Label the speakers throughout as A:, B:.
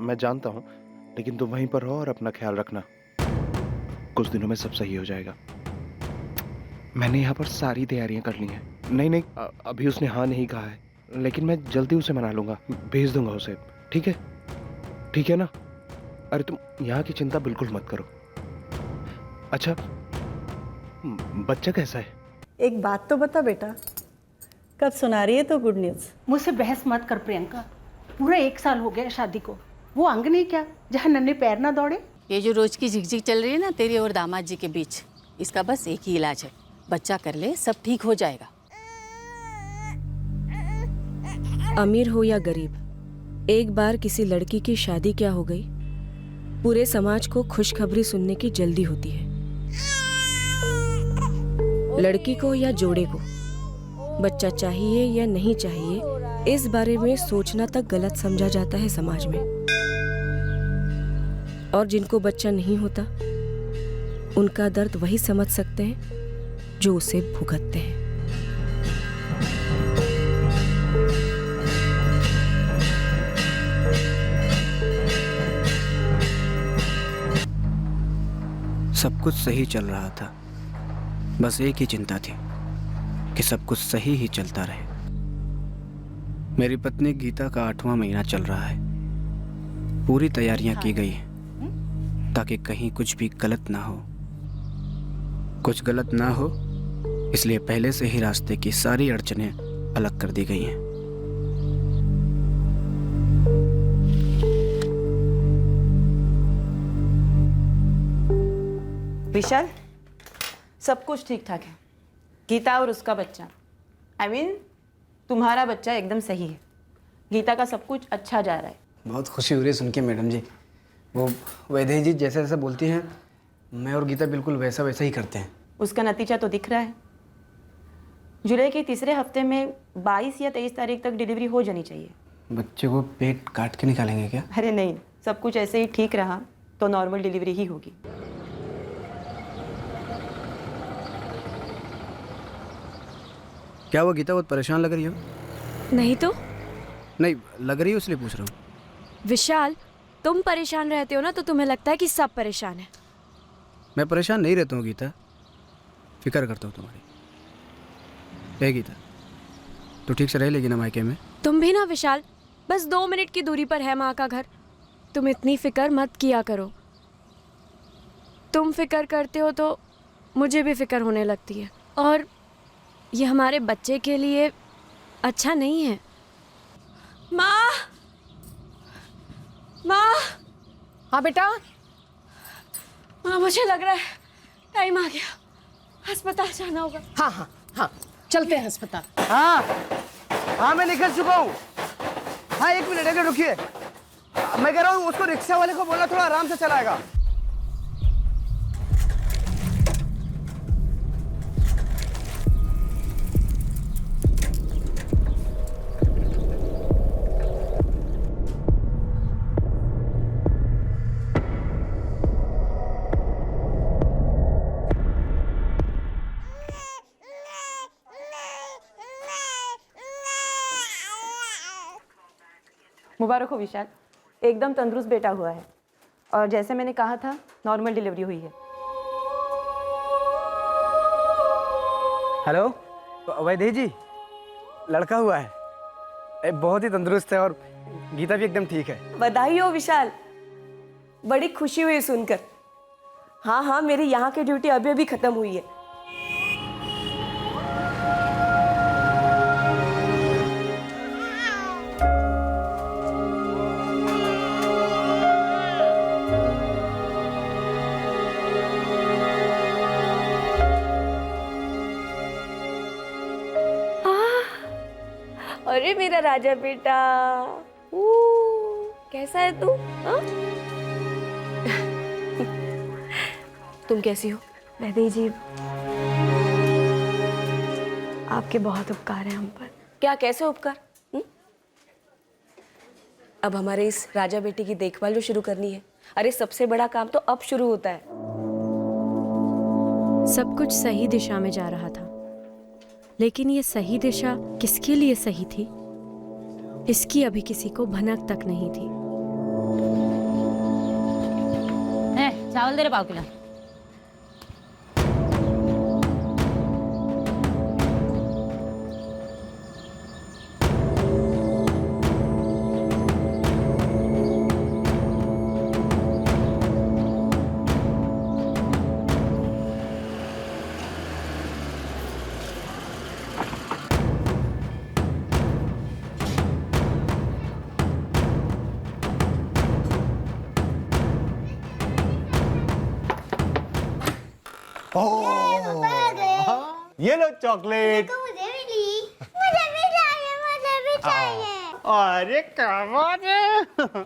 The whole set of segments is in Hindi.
A: मैं जानता हूँ, लेकिन तुम वहीं पर रहो और अपना ख्याल रखना। कुछ दिनों में सब सही हो जाएगा। मैंने यहाँ पर सारी तैयारियां कर ली हैं। नहीं नहीं, अभी उसने हाँ नहीं कहा है, लेकिन मैं जल्दी उसे मना लूंगा, भेज दूंगा उसे। ठीक है? ठीक है ना? अरे तुम यहाँ की चिंता बिल्कुल मत करो। अच्छा, बच्चा कैसा है?
B: एक बात तो बता बेटा, कब सुना रही है तो गुड न्यूज़?
C: मुझसे बहस मत कर प्रियंका। पूरा 1 साल हो गया शादी को। वो अंग नहीं क्या जहाँ नन्हे पैर ना दौड़े?
D: ये जो रोज की झिकझिक चल रही है ना तेरी और दामाद जी के बीच, इसका बस एक ही इलाज है, बच्चा कर ले, सब ठीक हो जाएगा।
E: अमीर हो या गरीब, एक बार किसी लड़की की शादी क्या हो गई, पूरे समाज को खुशखबरी सुनने की जल्दी होती है। लड़की को या जोड़े को बच्चा चाहिए या नहीं चाहिए, इस बारे में सोचना तक गलत समझा जाता है समाज में। और जिनको बच्चा नहीं होता, उनका दर्द वही समझ सकते हैं जो उसे भुगतते हैं।
F: सब कुछ सही चल रहा था, बस एक ही चिंता थी कि सब कुछ सही ही चलता रहे। मेरी पत्नी गीता का 8वां महीना चल रहा है। पूरी तैयारियां की गई हैं ताकि कहीं कुछ भी गलत ना हो। कुछ गलत ना हो इसलिए पहले से ही रास्ते की सारी अड़चनें अलग कर दी गई हैं।
G: विशाल, सब कुछ ठीक ठाक है। गीता और उसका बच्चा, तुम्हारा बच्चा एकदम सही है। गीता का सब कुछ अच्छा जा रहा है।
F: बहुत खुशी हो रही है सुन के मैडम जी। वो वैदेही जी जैसे जैसे बोलती हैं, मैं और गीता बिल्कुल वैसा वैसा ही करते हैं।
G: उसका नतीजा तो दिख रहा है। जुलाई के तीसरे हफ्ते में 22 या 23 तारीख तक डिलीवरी हो जानी चाहिए।
F: बच्चे को पेट काट के निकालेंगे क्या?
G: अरे नहीं, सब कुछ ऐसे ही ठीक रहा तो नॉर्मल डिलीवरी ही होगी।
F: क्या वो गीता बहुत परेशान लग रही हो?
E: नहीं तो
F: नहीं लग रही हो इसलिए पूछ रहा हूँ।
E: विशाल, तुम परेशान रहते हो ना तो तुम्हें लगता है कि सब परेशान है।
F: मैं परेशान नहीं रहता हूँ गीता, फिक्र करता हूँ तुम्हारी। ए गीता, तू ठीक से रह लेगी ना मायके में?
E: तुम भी ना विशाल, बस 2 मिनट की दूरी पर है माँ का घर। तुम इतनी फिक्र मत किया करो। तुम फिक्र करते हो तो मुझे भी फिक्र होने लगती है, और ये हमारे बच्चे के लिए अच्छा नहीं है। माँ, माँ।
C: हाँ बेटा।
E: माँ, मुझे लग रहा है टाइम आ गया, अस्पताल जाना होगा।
C: हाँ हाँ हाँ, चलते हैं अस्पताल।
H: हाँ मैं निकल चुका हूँ। हाँ 1 मिनट रुकिए, मैं कह रहा हूँ उसको रिक्शा वाले को बोलना थोड़ा आराम से चलाएगा।
G: मुबारक हो विशाल, एकदम तंदुरुस्त बेटा हुआ है, और जैसे मैंने कहा था नॉर्मल डिलीवरी हुई है।
H: हेलो वैदेही जी, लड़का हुआ है, बहुत ही तंदुरुस्त है और गीता भी एकदम ठीक है।
B: बधाई हो विशाल, बड़ी खुशी हुई सुनकर। हाँ हाँ, मेरी यहाँ की ड्यूटी अभी अभी खत्म हुई है। अरे मेरा राजा बेटा, कैसा है तू? तुम कैसी हो? वैदेही जी, आपके बहुत उपकार हैं हम पर। क्या, कैसे उपकार? अब हमारे इस राजा बेटी की देखभाल जो शुरू करनी है, अरे सबसे बड़ा काम तो अब शुरू होता है।
E: सब कुछ सही दिशा में जा रहा था, लेकिन ये सही दिशा किसके लिए सही थी, इसकी अभी किसी को भनक तक नहीं थी।
G: चावल दे रहे पाव किलो।
I: ये लो चॉकलेट।
J: मुझे भी चाहिए।
I: अरे कमाल है।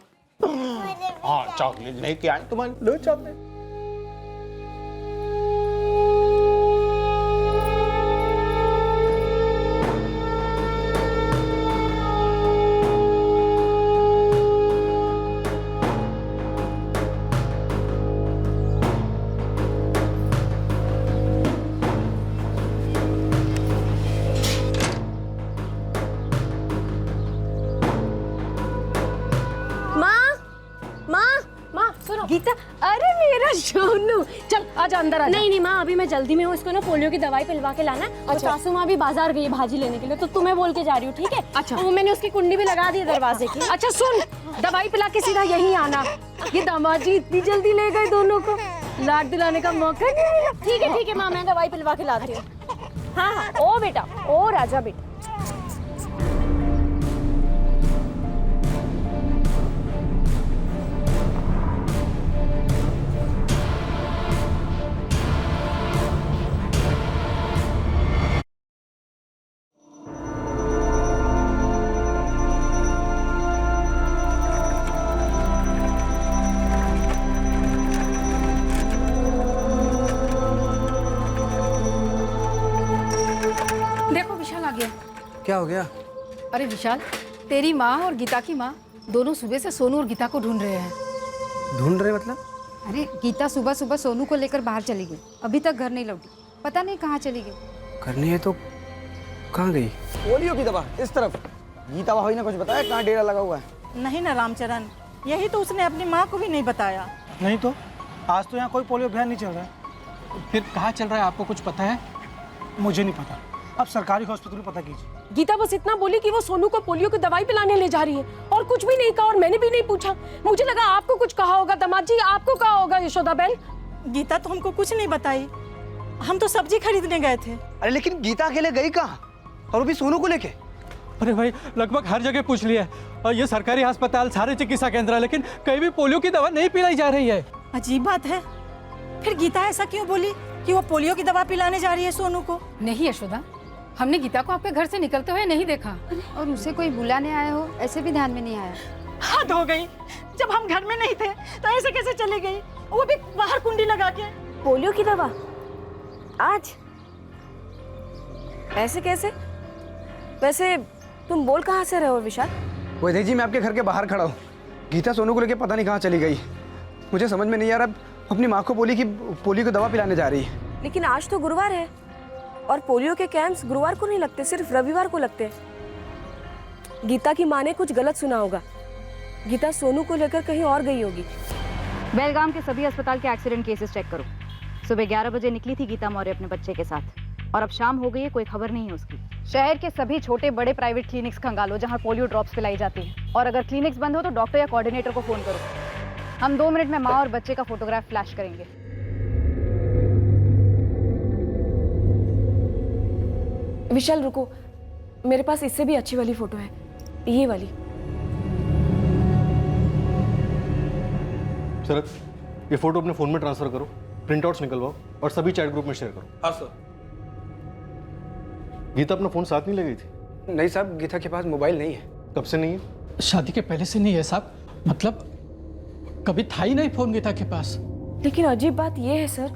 I: हाँ चॉकलेट लेके आए तुम्हारे, लो चॉकलेट।
E: गीता, अरे मेरा सोनू, चल आजा अंदर आजा। नहीं नहीं माँ, अभी मैं जल्दी में हूँ, इसको ना पोलियो की दवाई पिलवा के लाना। अच्छा। सासू माँ भी बाजार गई है भाजी लेने के लिए, तो तुम्हें बोल के जा रही हूँ, ठीक है? अच्छा। वो मैंने उसकी कुंडी भी लगा दी दरवाजे की। अच्छा सुन, दवाई पिला के सीधा यहीं आना। ये दामाद जी इतनी जल्दी ले गए दोनों को, लाड दिलाने का मौका नहीं मिला। ठीक है माँ, मैं दवाई पिलवा के लाती हूँ। हाँ हाँ, ओ बेटा, ओ राजा बेटा।
F: क्या हो गया?
K: अरे विशाल, तेरी माँ और गीता की माँ दोनों सुबह से सोनू और गीता को ढूंढ रहे हैं।
F: ढूंढ रहे मतलब?
K: अरे गीता सुबह सुबह सोनू को लेकर बाहर चली गई, अभी तक घर नहीं लौटी, पता नहीं कहाँ चली गई।
F: करनी है तो कहाँ गई?
H: पोलियो की दवा इस तरफ। गीता भाई ने कुछ बताया कहाँ डेरा लगा हुआ है?
C: नहीं ना रामचरण, यही तो उसने अपनी माँ को भी नहीं बताया।
L: नहीं तो आज तो यहाँ कोई पोलियो अभियान नहीं चल रहा है। फिर कहाँ चल रहा है, आपको कुछ पता है? मुझे नहीं पता, अब सरकारी हॉस्पिटल में पता कीजिए।
B: गीता बस इतना बोली कि वो सोनू को पोलियो की दवाई पिलाने ले जा रही है, और कुछ भी नहीं कहा, और मैंने भी नहीं पूछा। मुझे लगा आपको कुछ कहा होगा। दामाद जी आपको कहा होगा यशोदा बहन।
C: गीता तो हमको कुछ नहीं बताई, हम तो सब्जी खरीदने गए थे।
H: अरे लेकिन गीता अकेले गई कहाँ, और वो भी सोनू को लेके?
L: अरे भाई लगभग हर जगह पूछ लिया है, और ये सरकारी अस्पताल, सारे चिकित्सा केंद्र है, लेकिन कहीं भी पोलियो की दवा नहीं पिलाई जा रही है।
C: अजीब बात है, फिर गीता ऐसा क्यों बोली कि वो पोलियो की दवा पिलाने जा रही है सोनू को?
K: नहीं यशोदा, हमने गीता को आपके घर से निकलते हुए नहीं देखा, और उसे कोई बुलाने आया हो ऐसे भी ध्यान में नहीं आया।
C: हद हो गई, जब हम घर में नहीं थे तो ऐसे कैसे चली गई, वो भी बाहर कुंडी लगा के?
B: पोलियो की दवा आज ऐसे कैसे? वैसे तुम बोल कहाँ से रहे हो विशाल?
H: वैद्य जी, मैं आपके घर के बाहर खड़ा हूँ। गीता सोनू को लेके पता नहीं कहाँ चली गई, मुझे समझ में नहीं आ रहा। अपनी माँ को बोली कि पोलियो की दवा पिलाने जा रही है।
B: लेकिन आज तो गुरुवार है, और पोलियो के कैंप्स गुरुवार को नहीं लगते, सिर्फ रविवार को लगते हैं। गीता की माँ ने कुछ गलत सुना होगा, गीता सोनू को लेकर कहीं और गई होगी।
K: बेलगाम के सभी अस्पताल के एक्सीडेंट केसेस चेक करो। सुबह 11 बजे निकली थी गीता मौर्य अपने बच्चे के साथ, और अब शाम हो गई है, कोई खबर नहीं है उसकी। शहर के सभी छोटे बड़े प्राइवेट क्लिनिक्स खंगालो जहां पोलियो ड्रॉप्स पिलाई जाती है, और अगर क्लिनिक्स बंद हो तो डॉक्टर या कोऑर्डिनेटर को फोन करो। हम 2 मिनट में माँ और बच्चे का फोटोग्राफ फ्लैश करेंगे।
B: विशाल रुको, मेरे पास इससे भी अच्छी वाली फोटो है, ये वाली।
I: शरद, ये फोटो अपने फोन में ट्रांसफर करो, प्रिंटआउट्स निकलवाओ और सभी चैट ग्रुप में शेयर करो।
H: हाँ सर।
I: गीता अपना फोन साथ नहीं ले गई थी?
H: नहीं साहब, गीता के पास मोबाइल नहीं है।
I: कब से नहीं है?
L: शादी के पहले से नहीं है साहब, मतलब कभी था ही नहीं फोन गीता के पास।
B: लेकिन अजीब बात यह है सर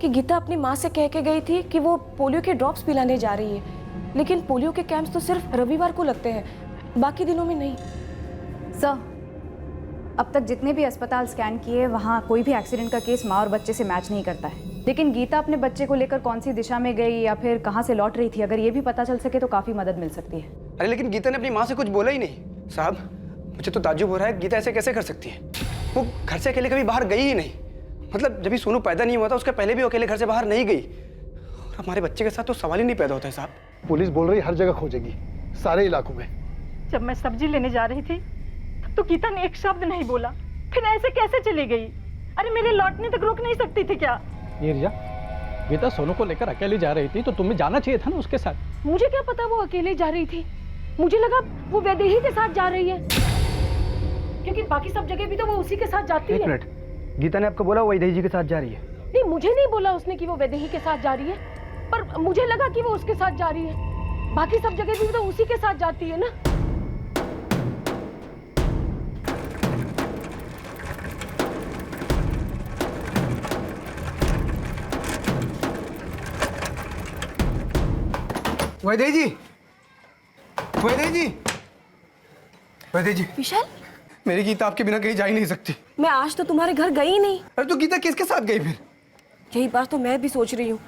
B: कि गीता अपनी माँ से कह के गई थी कि वो पोलियो के ड्रॉप्स पिलाने जा रही है, लेकिन पोलियो के कैंप्स तो सिर्फ रविवार को लगते हैं, बाकी दिनों में नहीं।
K: सर, अब तक जितने भी अस्पताल स्कैन किए वहाँ कोई भी एक्सीडेंट का केस माँ और बच्चे से मैच नहीं करता है। लेकिन गीता अपने बच्चे को लेकर कौन सी दिशा में गई या फिर कहाँ से लौट रही थी, अगर ये भी पता चल सके तो काफ़ी मदद मिल सकती है।
H: अरे लेकिन गीता ने अपनी माँ से कुछ बोला ही नहीं साहब। मुझे तो ताज्जुब हो रहा है, गीता ऐसे कैसे कर सकती है? वो घर से अकेले कभी बाहर गई ही नहीं। मतलब जब भी सोनू पैदा नहीं हुआ था उसके पहले भी वो अकेले घर से बाहर नहीं गई, और हमारे बच्चे के साथ तो सवाल ही नहीं पैदा होता है साहब।
L: पुलिस बोल रही हर जगह खोजेगी, सारे इलाकों में।
C: जब मैं सब्जी लेने जा रही थी तब तो गीता ने एक शब्द नहीं बोला, फिर ऐसे कैसे चली गई? अरे मेरे लौटने तक रोक नहीं सकती थी क्या?
L: ये रिया, गीता सोनू को लेकर अकेली जा रही थी तो तुम्हें जाना चाहिए था ना उसके साथ।
E: मुझे क्या पता वो अकेले जा रही थी, मुझे लगा वो वैदेही के साथ जा रही है, क्योंकि बाकी सब जगह भी तो वो उसी के साथ जाती है।
H: एक मिनट, गीता ने आपको बोला वो वैदेही जी के साथ जा रही है?
E: नहीं, मुझे नहीं बोला उसने कि वो वैदेही के साथ जा रही है, पर मुझे लगा कि वो उसके साथ जा रही है। बाकी सब जगह भी तो उसी के साथ जाती है ना।
H: वैदेही जी, वैदेही जी, वैदेही जी।
B: विशाल,
H: मेरी गीता आपके बिना कहीं जा ही नहीं सकती।
B: मैं आज तो तुम्हारे घर गई नहीं।
H: अरे तो गीता किसके साथ गई फिर?
B: यही बात तो मैं भी सोच रही हूँ।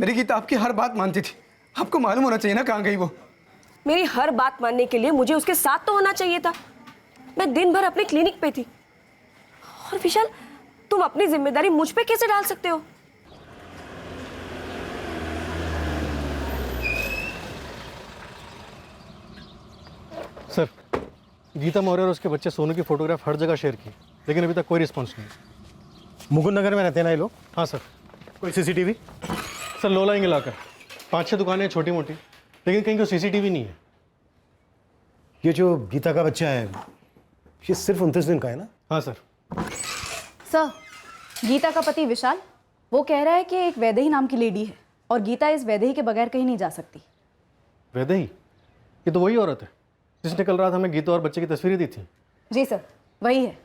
H: मेरी गीता आपकी हर बात मानती थी, आपको मालूम होना चाहिए ना कहाँ गई वो।
B: मेरी हर बात मानने के लिए मुझे उसके साथ तो होना चाहिए था। मैं दिन भर अपने क्लिनिक पे थी। और विशाल, तुम अपनी जिम्मेदारी मुझ पे कैसे डाल सकते हो?
L: सर, गीता मौर्य और उसके बच्चे सोनू की फोटोग्राफ हर जगह शेयर की, लेकिन अभी तक कोई रिस्पॉन्स नहीं।
M: मुकुंद नगर में रहते हैं ना ये लोग?
L: हाँ सर।
M: कोई सीसीटीवी?
L: सर, लो लाइंग इलाका, 5-6 दुकानें हैं छोटी मोटी, लेकिन कहीं कोई सीसीटीवी नहीं है।
M: ये जो गीता का बच्चा है ये सिर्फ 29 दिन का है ना?
L: हाँ सर।
K: सर, गीता का पति विशाल वो कह रहा है कि एक वैदेही नाम की लेडी है और गीता इस वैदेही के बगैर कहीं नहीं जा सकती।
L: वैदेही? ये तो वही औरत है जिसने कल रात हमें गीता और बच्चे की तस्वीरें दी थी।
K: जी सर, वही है।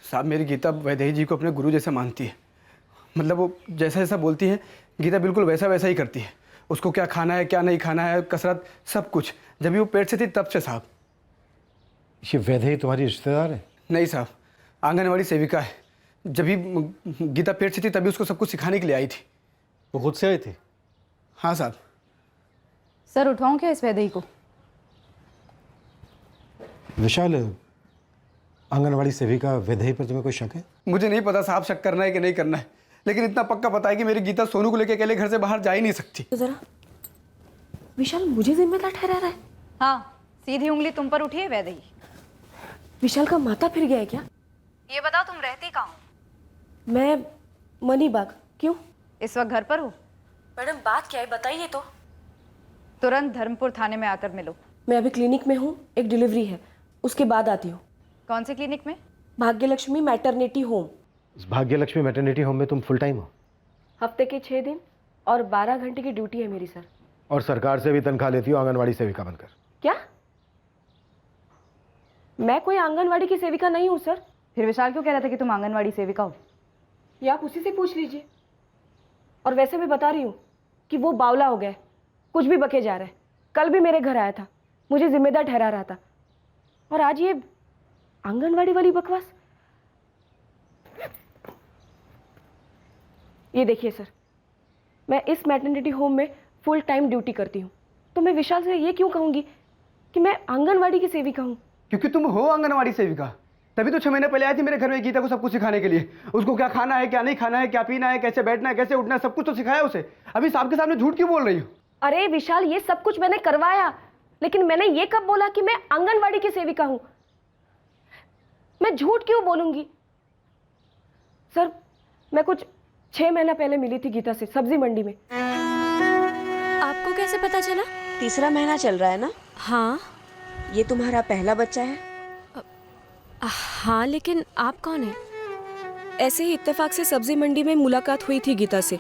H: साहब, मेरी गीता वैदेही जी को अपने गुरु जैसा मानती है। मतलब वो जैसा जैसा बोलती है गीता बिल्कुल वैसा वैसा ही करती है। उसको क्या खाना है क्या नहीं खाना है, कसरत, सब कुछ। जब भी वो पेट से थी तब से साहब।
M: ये वैदेही तुम्हारी रिश्तेदार है?
H: नहीं साहब, आंगनवाड़ी सेविका है। जब भी गीता पेट से थी तभी उसको सब कुछ सिखाने के लिए आई थी।
L: वो खुद से आई थी?
H: हाँ साहब।
K: सर, उठाऊं क्या इस वैदेही को?
M: विशाल, आंगनवाड़ी सेविका वैदेही पर तुम्हें कोई शक है?
H: मुझे नहीं पता साहब शक करना है कि नहीं करना है, लेकिन इतना पक्का पता है कि मेरी गीता सोनू को लेकर अकेले घर से बाहर जा ही नहीं सकती।
B: तो जरा विशाल मुझे जिम्मेदार ठहरा रहा है।
K: हाँ, सीधी उंगली तुम पर उठी है वैदेही।
B: विशाल का माथा फिर गया है क्या?
K: ये बताओ, तुम रहती कहाँ हो?
B: मैं मनीबाग। क्यों?
K: इस वक्त घर पर हो?
B: मैडम, बात क्या है बताइए तो।
K: तुरंत धर्मपुर थाने में आकर मिलो।
B: मैं अभी क्लिनिक में हूँ, एक डिलीवरी है, उसके बाद आती हूँ।
K: कौन से क्लिनिक में?
B: Bhagyalakshmi maternity home.
M: इस भाग्यलक्ष्मी मैटरनिटी होम में तुम फुल टाइम हो?
B: हफ्ते के 6 दिन और 12 घंटे की ड्यूटी है मेरी सर।
M: और सरकार से भी तनख्वाह लेती हो आंगनवाड़ी सेविका बनकर?
B: क्या? मैं कोई आंगनवाड़ी की सेविका नहीं हूँ सर।
K: फिर विशाल क्यों कह रहा था कि तुम आंगनवाड़ी सेविका हो?
B: ये आप उसी से पूछ लीजिए। और वैसे मैं बता रही हूँ कि वो बावला हो गया, कुछ भी बके जा रहा है। कल भी मेरे घर आया था, मुझे जिम्मेदार ठहरा रहा था, और आज ये आंगनवाड़ी वाली बकवास। ये देखिए सर, मैं इस मैटरनिटी होम में फुल टाइम ड्यूटी करती हूँ, तो मैं विशाल से ये क्यों कहूँगी कि मैं आंगनवाड़ी की सेविका हूँ?
H: क्योंकि तुम हो आंगनवाड़ी सेविका, तभी तो 6 महीने पहले आई थी मेरे घर में गीता को सब कुछ सिखाने के लिए। उसको क्या खाना है क्या नहीं खाना है, क्या पीना है, कैसे बैठना है, कैसे उठना है, सब कुछ तो सिखाया उसे। अभी साहब के सामने झूठ क्यों बोल रही हो?
B: अरे विशाल, ये सब कुछ मैंने करवाया, लेकिन मैंने ये कब बोला कि मैं आंगनवाड़ी की सेविका हूं? मैं झूठ क्यों बोलूंगी? सर, मैं कुछ 6 महीना पहले मिली थी गीता से सब्जी मंडी में।
E: आपको कैसे पता चला?
B: 3रा महीना चल रहा है ना?
E: हाँ।
B: ये तुम्हारा पहला बच्चा है?
E: हाँ, लेकिन आप कौन है? ऐसे ही इत्तेफाक से सब्जी मंडी में मुलाकात हुई थी गीता से।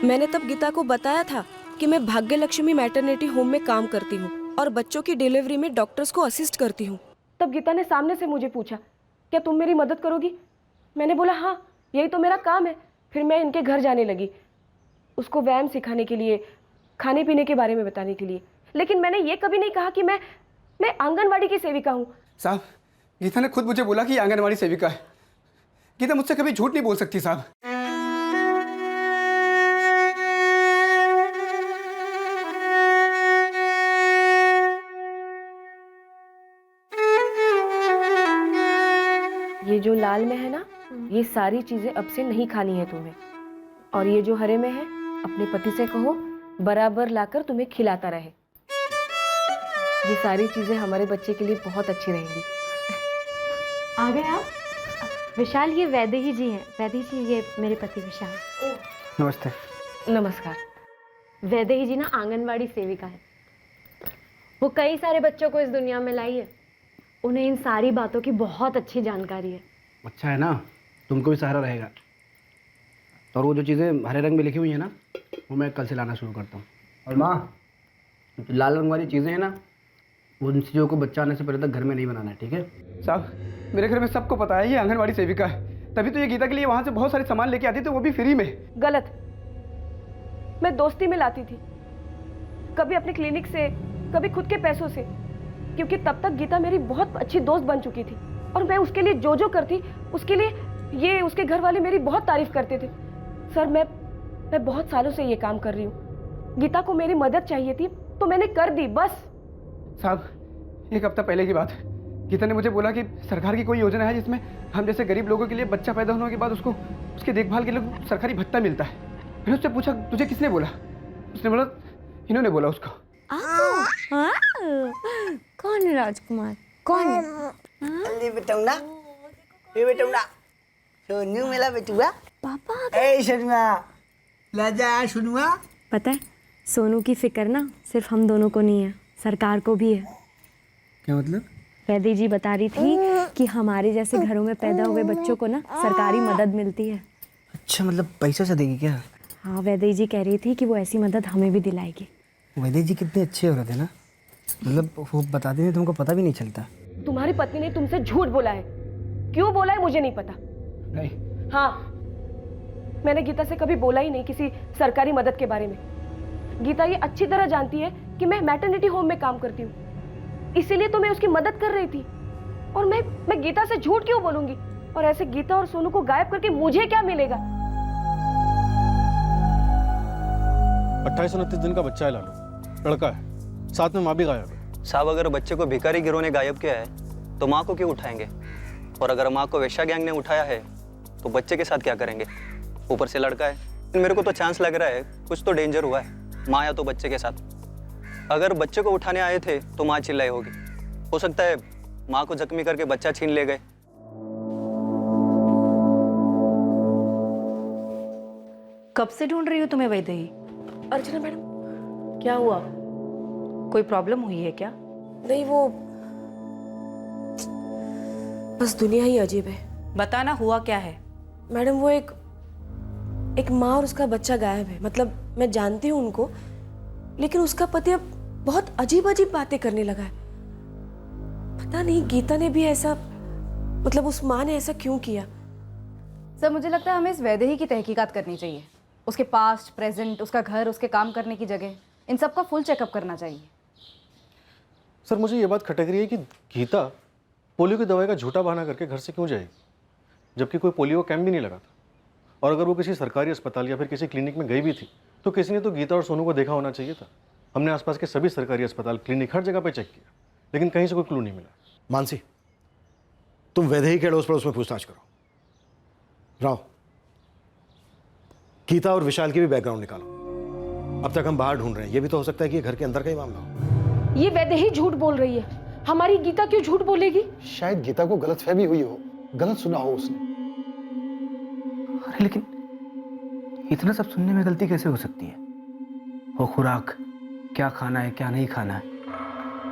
E: मैंने तब गीता को बताया था कि मैं भाग्यलक्ष्मी मैटरनिटी होम में काम करती हूँ और बच्चों की डिलीवरी में डॉक्टर्स को असिस्ट करती हूँ।
B: तब गीता ने सामने से मुझे पूछा, क्या तुम मेरी मदद करोगी? मैंने बोला हाँ, यही तो मेरा काम है। फिर मैं इनके घर जाने लगी, उसको व्यायाम सिखाने के लिए, खाने पीने के बारे में बताने के लिए। लेकिन मैंने ये कभी नहीं कहा कि मैं आंगनवाड़ी की सेविका हूँ।
H: साहब, गीता ने खुद मुझे बोला कि आंगनवाड़ी सेविका है। गीता मुझसे कभी झूठ नहीं बोल सकती साहब।
B: ये जो लाल में है ना, ये सारी चीजें अब से नहीं खानी है तुम्हें। और ये जो हरे में है, अपने पति से कहो बराबर लाकर तुम्हें खिलाता रहे। ये सारी चीजें हमारे बच्चे के लिए बहुत अच्छी रहेंगी।
E: आ गए आप? विशाल, ये वैदेही जी हैं। वैदेही जी, ये मेरे पति विशाल।
H: नमस्ते।
B: नमस्कार।
E: वैदेही जी ना आंगनवाड़ी सेविका है। वो कई सारे बच्चों को इस दुनिया में लाई है। उन्हें इन सारी बातों की बहुत अच्छी जानकारी है।
H: अच्छा है ना, तुमको भी सहारा रहेगा। और वो जो चीज़ें हरे रंग में लिखी हुई है ना, वो मैं कल से लाना शुरू करता हूँ। और माँ, जो लाल रंग वाली चीज़ें हैं ना, वो उन चीज़ों को बच्चा आने से पहले तक घर में नहीं बनाना है, ठीक है? साहब, मेरे घर में सबको पता है ये आंगनवाड़ी सेविका है। तभी तो ये गीता के लिए वहाँ से बहुत सारे सामान लेके आती थी, वो भी फ्री में।
B: गलत। मैं दोस्ती में लाती थी, कभी अपने क्लिनिक से, कभी खुद के पैसों से, क्योंकि तब तक गीता मेरी बहुत अच्छी दोस्त बन चुकी थी और मैं उसके लिए जो करती, उसके लिए ये उसके घर वाले मेरी बहुत तारीफ करते थे। सर, मैं बहुत सालों से ये काम कर रही हूँ। गीता को मेरी मदद चाहिए थी तो मैंने कर दी, बस।
H: साहब, एक हफ्ता पहले की बात है, गीता ने मुझे बोला कि सरकार की कोई योजना है जिसमें हम जैसे गरीब लोगों के लिए बच्चा पैदा होने के बाद उसको उसकी देखभाल के लिए सरकारी भत्ता मिलता है। मैंने उससे पूछा, तुझे किसने बोला? उसने बोला, इन्होंने बोला उसको।
E: कौन है राजकुमार? कौन है?
N: सोनू मेरा बेटुआ।
E: पापा,
N: ए सोनुआ, लाजा सोनुआ।
E: पता है, सोनू की फिक्र ना सिर्फ हम दोनों को नहीं है, सरकार को भी है।
H: क्या मतलब?
E: वैदेही जी बता रही थी कि हमारे जैसे घरों में पैदा हुए बच्चों को ना सरकारी मदद मिलती है।
H: अच्छा, मतलब पैसा से देगी क्या?
E: हाँ, वैदेही जी कह रही थी कि वो ऐसी मदद हमें भी दिलाएगी।
H: वैदेही जी कितने अच्छे औरत है ना, मतलब वो बताती नहीं, तुमको पता भी नहीं चलता।
B: तुम्हारी पत्नी ने तुमसे झूठ बोला है। क्यों बोला है मुझे नहीं पता।
H: नहीं।
B: हाँ, मैंने गीता से कभी बोला ही नहीं किसी सरकारी मदद के बारे में। गीता ये अच्छी तरह जानती है कि मैं मैटरनिटी होम में काम करती हूँ, इसीलिए तो मैं उसकी मदद कर रही थी। और मैं गीता से झूठ क्यों बोलूंगी? और ऐसे गीता और सोनू को गायब करके मुझे क्या मिलेगा?
O: 28-29 दिन का बच्चा है लालू, लड़का है, साथ में माँ भी गायब है।
P: साहब, अगर बच्चे को भिखारी गिरोह ने गायब किया है तो माँ को क्यों उठाएंगे? और अगर माँ को वेश्या गैंग ने उठाया है तो बच्चे के साथ क्या करेंगे? ऊपर से लड़का है। मेरे को तो चांस लग रहा है कुछ तो डेंजर हुआ है, माँ या तो बच्चे के साथ। अगर बच्चे को उठाने आए थे तो माँ चिल्लाई होगी। हो सकता है माँ को जख्मी करके बच्चा छीन ले गए।
K: कब से ढूंढ रही हो तुम्हें वैदेही?
B: अर्चना मैडम, क्या हुआ?
K: कोई प्रॉब्लम हुई है क्या?
B: नहीं, वो बस दुनिया ही अजीब है।
K: बताना, हुआ क्या है?
B: मैडम, वो एक माँ और उसका बच्चा गायब है। मतलब मैं जानती हूँ उनको, लेकिन उसका पति अब बहुत अजीब अजीब बातें करने लगा है। पता नहीं गीता ने भी ऐसा, मतलब उस माँ ने ऐसा क्यों किया?
K: सर, मुझे लगता है हमें इस वैदेही की तहकीकात करनी चाहिए। उसके पास्ट, प्रेजेंट, उसका घर, उसके काम करने की जगह, इन सब का फुल चेकअप करना चाहिए।
O: सर, मुझे ये बात खटक रही है कि गीता पोलियो की दवाई का झूठा बहाना करके घर से क्यों जाएगी, जबकि कोई पोलियो कैंप भी नहीं लगा था। और अगर वो किसी सरकारी अस्पताल या फिर किसी क्लिनिक में गई भी थी तो किसी ने तो गीता और सोनू को देखा होना चाहिए था। हमने आसपास के सभी सरकारी अस्पताल, क्लिनिक, हर जगह पे चेक किया, लेकिन कहीं से कोई क्लू नहीं मिला।
M: मानसी, तुम वैदेही के अड़ोस पड़ोस में पूछताछ करो। राव, गीता और विशाल की भी बैकग्राउंड निकालो। अब तक हम बाहर ढूंढ रहे हैं, ये भी तो हो सकता है कि ये घर के अंदर का ही मामला हो।
B: ये वैदेही झूठ बोल रही है। हमारी गीता क्यों झूठ बोलेगी?
Q: शायद गीता को गलतफहमी हुई हो, गलत सुना हो उसने।
H: अरे लेकिन इतना सब सुनने में गलती कैसे हो सकती है? वो खुराक, क्या खाना है, क्या नहीं खाना है,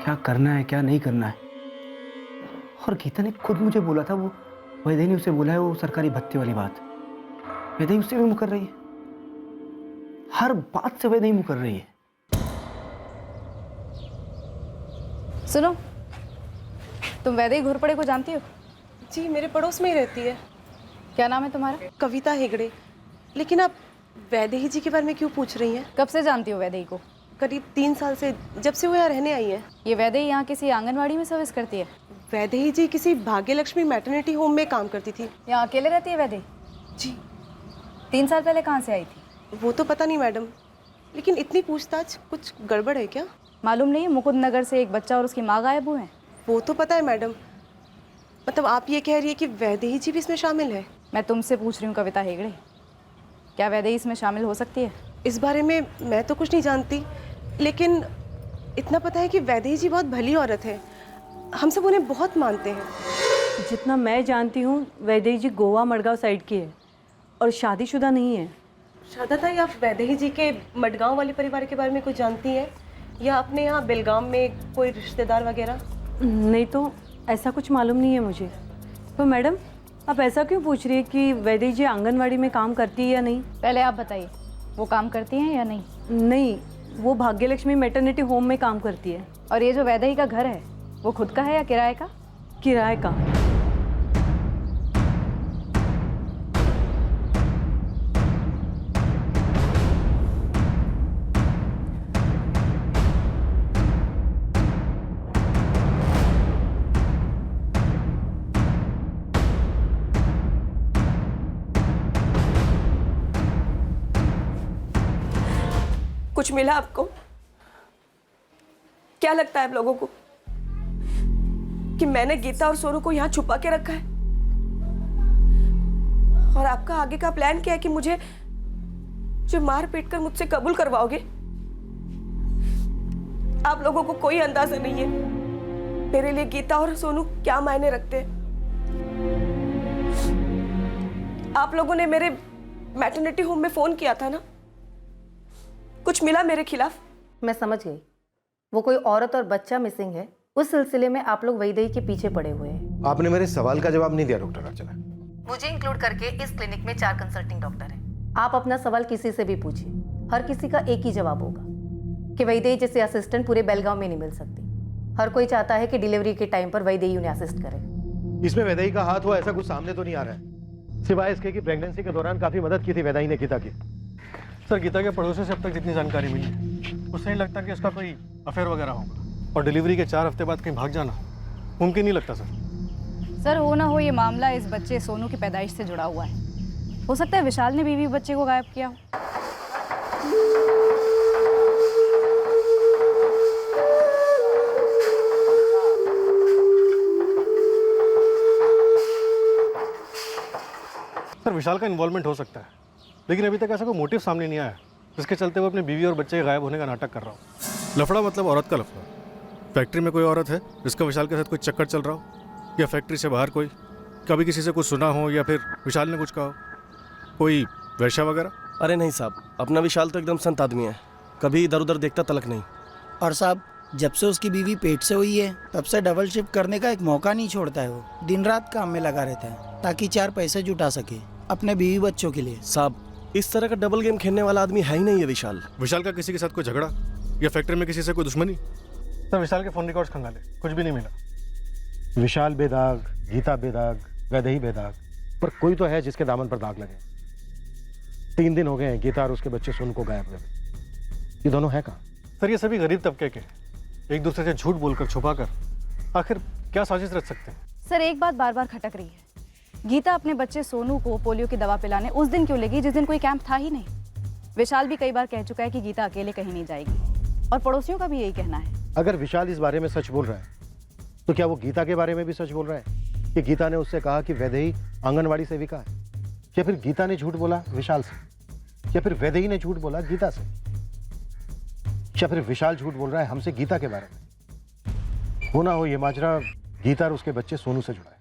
H: क्या करना है, क्या नहीं करना है। और गीता ने खुद मुझे बोला था, वो वैदेही ने उसे बोला है वो सरकारी भत्ते वाली बात। वैदेही उससे भी मुकर रही है, हर बात से वैदेही मुकर रही है।
K: सुनो, तुम वैदेही घोरपड़े को जानती हो?
B: जी, मेरे पड़ोस में ही रहती है।
K: क्या नाम है तुम्हारा?
B: कविता हेगड़े। लेकिन आप वैदेही जी के बारे में क्यों पूछ रही हैं?
K: कब से जानती हो वैदेही को?
B: करीब 3 साल से, जब से वो यहाँ रहने आई है।
K: ये वैदेही यहाँ किसी आंगनवाड़ी में सर्विस करती है?
B: वैदेही जी किसी भाग्यलक्ष्मी मैटरनिटी होम में काम करती थी।
K: यहाँ अकेले रहती है वैदेही?
B: जी।
K: 3 साल पहले कहाँ से आई थी?
B: वो तो पता नहीं मैडम, लेकिन इतनी पूछताछ, कुछ गड़बड़ है क्या?
K: मालूम नहीं, मुकुंद नगर से एक बच्चा और उसकी माँ गायब हुए हैं।
B: वो तो पता है मैडम। मतलब आप ये कह रही है कि वैदेही जी भी इसमें शामिल है?
K: मैं तुमसे पूछ रही हूँ कविता हेगड़े, क्या वैदेही इसमें शामिल हो सकती है?
B: इस बारे में मैं तो कुछ नहीं जानती, लेकिन इतना पता है कि वैदेही जी बहुत भली औरत है। हम सब उन्हें बहुत मानते हैं।
R: जितना मैं जानती हूँ वैदेही जी गोवा मडगांव साइड की है और शादीशुदा नहीं है।
B: शारदा ताई, आप वैदेही जी के मडगांव वाले परिवार के बारे में कुछ जानती हैं या अपने यहाँ बेलगाम में कोई रिश्तेदार वगैरह?
R: नहीं तो ऐसा कुछ मालूम नहीं है मुझे। तो मैडम आप ऐसा क्यों पूछ रही है कि वैदेही जी आंगनवाड़ी में काम करती है या नहीं?
K: पहले आप बताइए, वो काम करती हैं या नहीं?
R: नहीं, वो भाग्यलक्ष्मी मैटरनिटी होम में काम करती है।
K: और ये जो वैदेही का घर है वो खुद का है या किराए का?
R: किराए का।
B: कुछ मिला आपको? क्या लगता है आप लोगों को कि मैंने गीता और सोनू को यहाँ छुपा के रखा है? और आपका आगे का प्लान क्या है कि मुझे जो मार पीट कर मुझसे कबूल करवाओगे? आप लोगों को कोई अंदाजा नहीं है मेरे लिए गीता और सोनू क्या मायने रखते हैं। आप लोगों ने मेरे मैटरनिटी होम में फोन किया था ना, कुछ मिला मेरे खिलाफ?
S: मैं समझ गई, वो कोई औरत और बच्चा मिसिंग है, उस सिलसिले में आप लोग वैदेही के पीछे पड़े हुए हैं।
M: आपने मेरे सवाल का जवाब नहीं दिया डॉक्टर अर्चना।
S: मुझे इंक्लूड करके इस क्लिनिक में 4 कंसल्टिंग डॉक्टर हैं। आप अपना सवाल किसी से भी पूछिए, हर किसी का एक ही जवाब होगा कि वैदेही जैसे असिस्टेंट पूरे बेलगांव में नहीं मिल सकती। हर कोई चाहता है कि डिलीवरी के टाइम पर वैदेही उन्हें असिस्ट करे।
M: इसमें वैदेही का हाथ हुआ ऐसा कुछ सामने तो नहीं आ रहा है, सिवाय इसके कि प्रेगनेंसी के दौरान काफी मदद की थी वैदेही ने गीता की।
O: सर गीता के पड़ोसी से अब तक जितनी जानकारी मिली है उससे नहीं लगता कि उसका कोई अफेयर वगैरह होगा, और डिलीवरी के 4 हफ्ते बाद कहीं भाग जाना मुमकिन नहीं लगता सर।
K: सर हो ना हो ये मामला इस बच्चे सोनू की पैदाइश से जुड़ा हुआ है। हो सकता है विशाल ने बीवी बच्चे को गायब किया हो।
O: सर विशाल का इन्वॉल्वमेंट हो सकता है, लेकिन अभी तक ऐसा कोई मोटिव सामने नहीं आया जिसके चलते वो अपनी बीवी और बच्चे के गायब होने का नाटक कर रहा हो। लफड़ा मतलब औरत का लफड़ा। फैक्ट्री में कोई औरत है जिसका विशाल के साथ कोई चक्कर चल रहा हो, या फैक्ट्री से बाहर कोई कभी किसी से कुछ सुना हो, या फिर विशाल ने कुछ कहा हो, कोई वैश्या वगैरह?
T: अरे नहीं साहब, अपना विशाल तो एकदम संत आदमी है, कभी इधर उधर देखता तलक नहीं।
U: और साहब जब से उसकी बीवी पेट से हुई है तब से डबल शिफ्ट करने का एक मौका नहीं छोड़ता है। वो दिन रात काम में लगा रहता है ताकि 4 पैसे जुटा सके अपने बीवी बच्चों के लिए।
T: साहब इस तरह का डबल गेम खेलने वाला आदमी है ही नहीं है विशाल।
O: विशाल का किसी के साथ कोई झगड़ा या फैक्ट्री में किसी से कोई दुश्मनी? सर विशाल के फोन रिकॉर्ड्स खंगाले, कुछ भी नहीं मिला।
M: विशाल बेदाग, गीता बेदाग, वैदेही बेदाग, पर कोई तो है जिसके दामन पर दाग लगे। 3 दिन हो गए हैं गीता और उसके बच्चे सोनू को गायब हुए। ये दोनों है कहाँ?
O: सर ये सभी गरीब तबके के, एक दूसरे से झूठ बोलकर छुपाकर आखिर क्या साजिश रच सकते हैं?
K: सर एक बात बार बार खटक रही है, गीता अपने बच्चे सोनू को पोलियो की दवा पिलाने उस दिन क्यों ले गई जिस दिन कोई कैंप था ही नहीं? विशाल भी कई बार कह चुका है कि गीता अकेले कहीं नहीं जाएगी, और पड़ोसियों का भी यही कहना है।
M: अगर विशाल इस बारे में सच बोल रहा है तो क्या वो गीता के बारे में भी सच बोल रहा है कि गीता ने उससे कहा कि वैदेही आंगनवाड़ी सेविका है? या फिर गीता ने झूठ बोला विशाल से? या फिर वैदेही ने झूठ बोला गीता से? या फिर विशाल झूठ बोल रहा है हमसे गीता के बारे में? हो ना हो ये माजरा गीता और उसके बच्चे सोनू से जुड़ा है।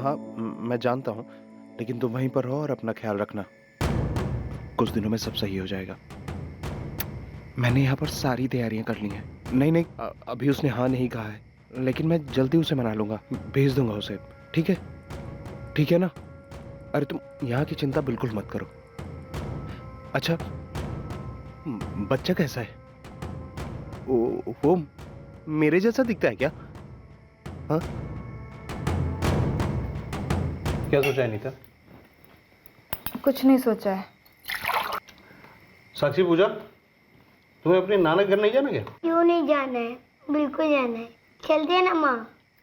A: हाँ, मैं जानता हूँ, लेकिन तुम वहीं पर रहो और अपना ख्याल रखना। कुछ दिनों में सब सही हो जाएगा। मैंने यहाँ पर सारी तैयारियां कर ली हैं। नहीं, अभी उसने हाँ नहीं कहा है, लेकिन मैं जल्दी उसे मना लूँगा, भेज दूंगा उसे। ठीक है? ठीक है ना? अरे तुम यहाँ की चिंता बिल्कुल मत करो। अच्छा, बच्चा कैसा है? वो मेरे जैसा दिखता है क्या? हाँ?
H: क्या सोचा है नीता?
K: कुछ नहीं सोचा है।
I: साक्षी पूजा, तुम्हें अपने नाना घर नहीं जाना क्या?
J: क्यों नहीं जाना है, बिल्कुल जाना है। चलते हैं ना माँ?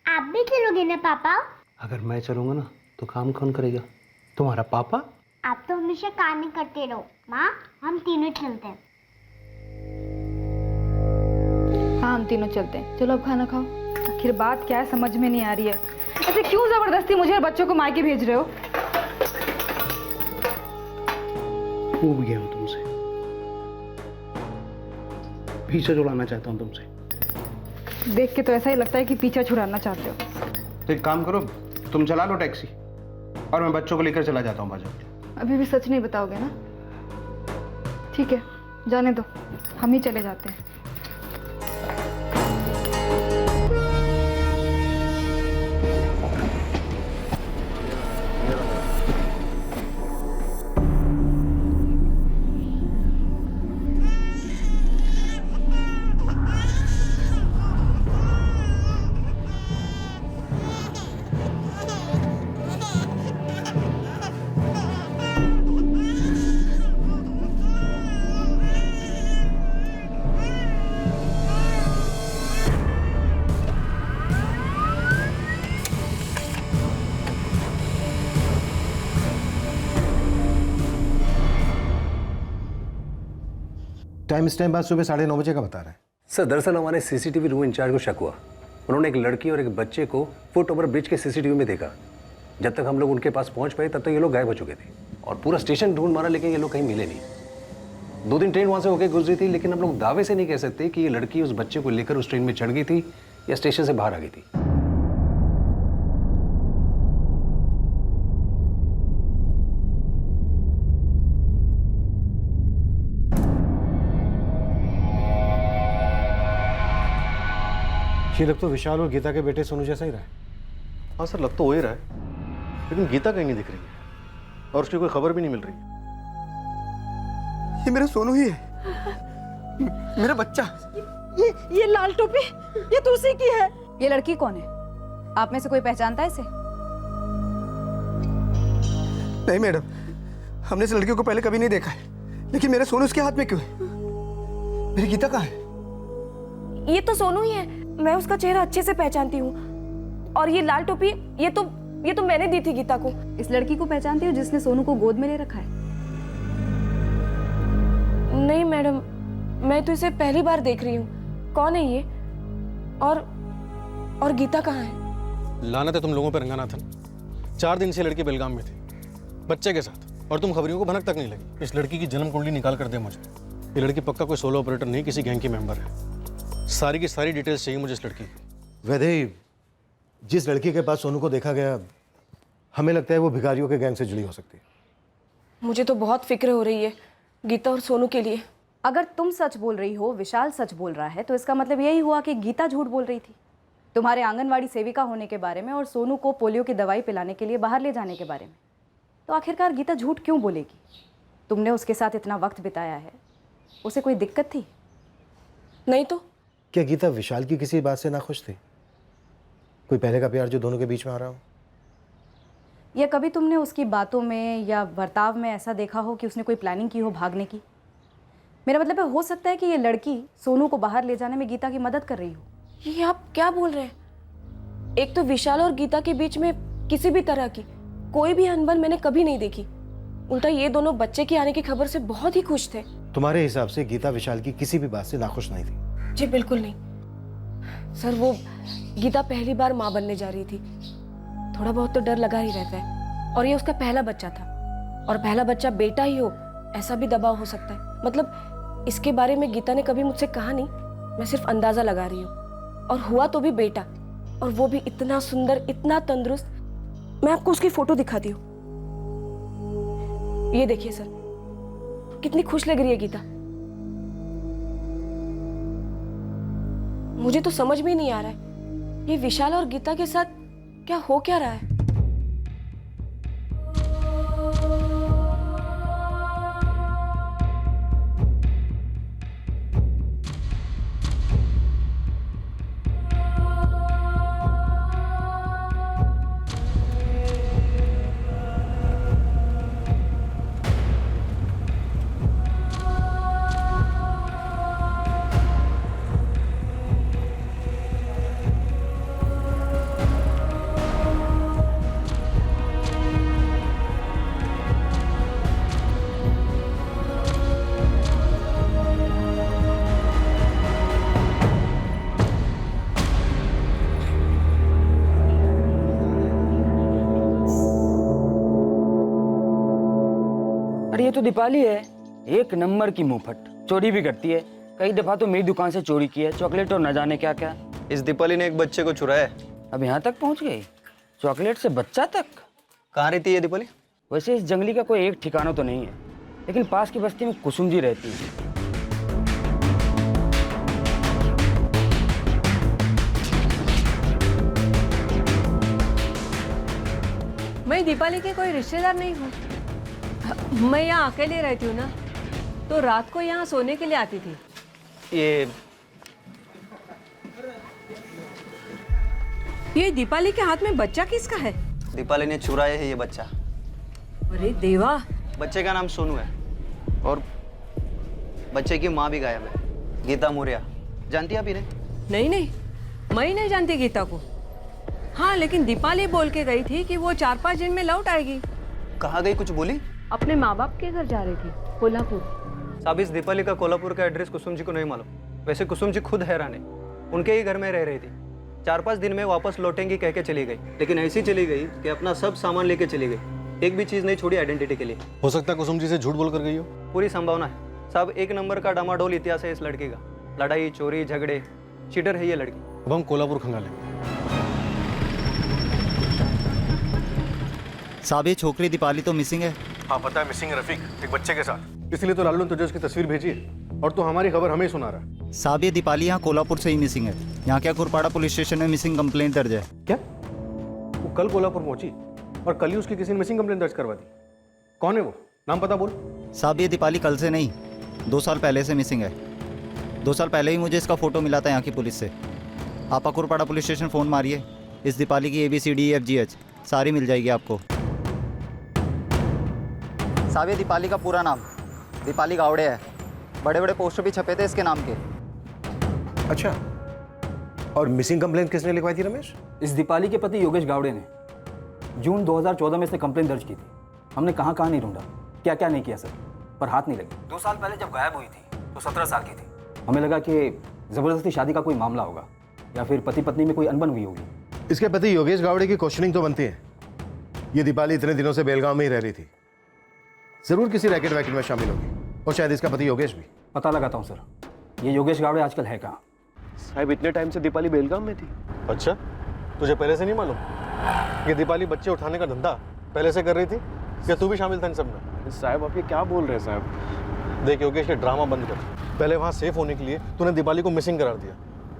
J: आप भी चलोगे ना पापा?
H: अगर मैं चलूंगा ना तो काम कौन करेगा? तुम्हारा पापा?
J: आप तो हमेशा काम ही करते रहो। माँ हम तीनों चलते हैं।
K: हाँ हम तीनों चलते हैं, चलो अब खाना खाओ। आखिर बात क्या है समझ में नहीं आ रही है, ऐसे क्यों जबरदस्ती मुझे और बच्चों को मायके भेज रहे हो?
A: ऊब गया हूं तुमसे, पीछे छुड़ाना चाहता हूं तुमसे।
K: देख के तो ऐसा ही लगता है कि पीछा छुड़ाना चाहते हो।
A: तो एक काम करो, तुम चला लो टैक्सी और मैं बच्चों को लेकर चला जाता हूँ बाजार।
K: अभी भी सच नहीं बताओगे ना? ठीक है, जाने दो, हम ही चले जाते हैं।
M: टाइम इस टाइम बाद सुबह 9:30 बजे का बता रहा है।
D: सर दरअसल हमारे सीसीटीवी रूम इंचार्ज को शक हुआ, उन्होंने एक लड़की और एक बच्चे को फुट ओवर ब्रिज के सीसीटीवी में देखा। जब तक हम लोग उनके पास पहुंच पाए तब तक ये लोग गायब हो चुके थे और पूरा स्टेशन ढूंढ मारा, लेकिन ये लोग कहीं मिले नहीं। 2 दिन ट्रेन वहां से होकर गुजरी थी, लेकिन हम लोग दावे से नहीं कह सकते कि ये लड़की उस बच्चे को लेकर उस ट्रेन में चढ़ गई थी या स्टेशन से बाहर आ गई थी।
M: ये लग तो विशाल और गीता के बेटे सोनू जैसा ही रहा है।
O: हाँ सर, लग तो हो ही रहा है, लेकिन गीता कहीं नहीं दिख रही है और उसकी कोई खबर भी नहीं मिल रही।
H: ये मेरा सोनू ही है, मेरा बच्चा।
K: ये लाल टोपी, ये तो उसी की है। ये लड़की कौन है? आप में से कोई पहचानता है इसे?
H: नहीं मैडम, हमने इस लड़की को पहले कभी नहीं देखा है, लेकिन मेरे सोनू उसके हाथ में क्यों है? मेरी गीता कहाँ है?
B: ये तो सोनू ही है, मैं उसका चेहरा अच्छे से पहचानती हूँ। और ये लाल टोपी, ये तो मैंने दी थी गीता को।
K: इस लड़की को पहचानती हो जिसने सोनू को गोद में ले रखा है?
B: नहीं मैडम, मैं तो इसे पहली बार देख रही हूँ। कौन है ये? और गीता कहाँ है?
O: लानत है तुम लोगों पर रंगानाथन। 4 दिन से लड़की बेलगाम में थी बच्चे के साथ और तुम खबरियों को भनक तक नहीं लगी। इस लड़की की जन्म कुंडली निकाल कर दे मुझे। ये लड़की पक्का कोई सोलो ऑपरेटर नहीं, किसी गैंग की मेंबर है। सारी की सारी डिटेल्स चाहिए मुझे इस लड़की की।
M: वैदे, जिस लड़की के पास सोनू को देखा गया, हमें लगता है वो भिखारियों के गैंग से जुड़ी हो सकती है।
B: मुझे तो बहुत फिक्र हो रही है गीता और सोनू के लिए।
K: अगर तुम सच बोल रही हो, विशाल सच बोल रहा है, तो इसका मतलब यही हुआ कि गीता झूठ बोल रही थी तुम्हारे आंगनवाड़ी सेविका होने के बारे में और सोनू को पोलियो की दवाई पिलाने के लिए बाहर ले जाने के बारे में। तो आखिरकार गीता झूठ क्यों बोलेगी? तुमने उसके साथ इतना वक्त बिताया है, उसे कोई दिक्कत थी?
B: नहीं तो।
M: क्या गीता विशाल की किसी बात से नाखुश थी? कोई पहले का प्यार जो दोनों के बीच में आ रहा हो?
K: या कभी तुमने उसकी बातों में या बर्ताव में ऐसा देखा हो कि उसने कोई प्लानिंग की हो भागने की? मेरा मतलब है, हो सकता है कि ये लड़की सोनू को बाहर ले जाने में गीता की मदद कर रही हो।
B: ये आप क्या बोल रहे हैं? एक तो विशाल और गीता के बीच में किसी भी तरह की कोई भी अनबन मैंने कभी नहीं देखी। उल्टा ये दोनों बच्चे के आने की खबर से बहुत ही खुश थे।
M: तुम्हारे हिसाब से गीता विशाल की किसी भी बात से नाखुश नहीं थी?
B: जी बिल्कुल नहीं सर। वो गीता पहली बार माँ बनने जा रही थी, थोड़ा बहुत तो डर लगा ही रहता है। और ये उसका पहला बच्चा था, और पहला बच्चा बेटा ही हो ऐसा भी दबाव हो सकता है। मतलब इसके बारे में गीता ने कभी मुझसे कहा नहीं, मैं सिर्फ अंदाजा लगा रही हूँ। और हुआ तो भी बेटा, और वो भी इतना सुंदर, इतना तंदुरुस्त। मैं आपको उसकी फोटो दिखाती हूँ, ये देखिए सर, कितनी खुश लग रही है गीता। मुझे तो समझ में ही नहीं आ रहा है ये विशाल और गीता के साथ क्या हो क्या रहा है।
G: ये तो दीपाली है, एक नंबर की मुंहफट। चोरी भी करती है, कई दफा तो मेरी दुकान से चोरी की है, चॉकलेट और न जाने क्या क्या।
P: इस दीपाली ने एक बच्चे को चुराया है।
G: अब यहाँ तक पहुँच गई, चॉकलेट से बच्चा तक।
P: कहाँ रहती है दीपाली?
G: वैसे इस जंगली का कोई एक ठिकाना तो नहीं है, लेकिन पास की बस्ती में कुसुम जी रहती है।
R: मैं दीपाली के कोई रिश्तेदार नहीं हूँ, मैं यहाँ अकेले रहती हूँ ना, तो रात को यहाँ सोने के लिए आती थी। ये दीपाली के हाथ में बच्चा किसका है?
P: दीपाली ने चुराया है ये बच्चा।
R: अरे देवा।
P: बच्चे का नाम सोनू है और बच्चे की माँ भी गायब है, गीता मौर्य। जानती है आप इन्हें?
R: नहीं नहीं, मैं नहीं जानती गीता को। हाँ, लेकिन दीपाली बोल के गई थी कि वो 4-5 दिन में लौट आएगी।
P: कहाँ गई, कुछ बोली?
B: अपने माँ बाप के घर जा रही थी, कोल्हापुर।
P: साहब, इस दीपाली का कोल्हापुर का एड्रेस कुसुम जी को नहीं मालूम। वैसे कुसुम जी खुद हैरान है, उनके ही घर में रह रही थी। 4-5 दिन में वापस लौटेंगी कह के चली गई, लेकिन ऐसी चली गई कि अपना सब सामान लेके चली गई, एक भी चीज नहीं छोड़ी आइडेंटिटी के लिए।
O: हो सकता है कुसुम जी से झूठ बोल कर गई हो।
P: पूरी संभावना है साहब। एक नंबर का डामाडोल इतिहास है इस लड़की का, लड़ाई चोरी झगड़े, चीटर है ये लड़की।
O: अब हम कोल्हापुर खंगालेंगे।
V: साहब, ये छोकरी दीपाली तो मिसिंग है।
O: हाँ पता है, मिसिंग है रफीक, एक बच्चे के साथ। इसलिए तो लालू ने तुझे उसकी तस्वीर भेजी है और तू हमारी खबर हमें ही सुना रहा है।
V: साहब, ये दीपाली यहाँ कोल्हापुर से ही मिसिंग है। यहाँ क्या कुरपाड़ा पुलिस स्टेशन में मिसिंग कंप्लेंट दर्ज है।
O: क्या? वो कल कोल्हापुर पहुंची और कल ही उसकी किसी ने मिसिंग कंप्लेंट दर्ज करवा दी। कौन है वो, नाम पता बोल।
V: साहब, ये दीपाली कल से नहीं, 2 साल पहले से मिसिंग है। 2 साल पहले ही मुझे इसका फोटो मिला था यहाँ की पुलिस से। आप कुरपाड़ा पुलिस स्टेशन फ़ोन मारिए, इस दीपाली की ABCDEFGH सारी मिल जाएगी आपको। साहब, ये दीपाली का पूरा नाम दीपाली गावड़े है। बड़े बड़े पोस्टर भी छपे थे इसके नाम के।
D: अच्छा, और मिसिंग कंप्लेंट किसने लिखवाई थी रमेश?
G: इस दीपाली के पति योगेश गावड़े ने जून 2014 में इसने कंप्लेंट दर्ज की थी। हमने कहाँ कहाँ नहीं ढूंढा, क्या क्या नहीं किया सर, पर हाथ नहीं लगी। 2 साल पहले जब गायब हुई थी तो 17 साल की थी। हमें लगा कि जबरदस्ती शादी का कोई मामला होगा या फिर पति पत्नी में कोई अनबन हुई होगी।
M: इसके पति योगेश गावड़े की क्वेश्चनिंग तो बनती है। ये दीपाली इतने दिनों से बेलगांव में ही रह रही थी, जरूर किसी रैकेट वैकेट में शामिल होगी, और शायद इसका पति योगेश भी।
G: पता लगाता हूँ सर, ये योगेश गावड़े आजकल है कहाँ?
O: साहब, इतने टाइम से दीपाली बेलगाम में थी। अच्छा, तुझे पहले से नहीं मालूम? ये दीपाली बच्चे उठाने का धंधा पहले से कर रही थी या तू भी शामिल था इन सब में? साहब, आप ये क्या बोल रहे हैं साहब? देख योगेश, ये ड्रामा बंद कर। पहले वहाँ सेफ होने के लिए तूने दीपाली को मिसिंग करार दिया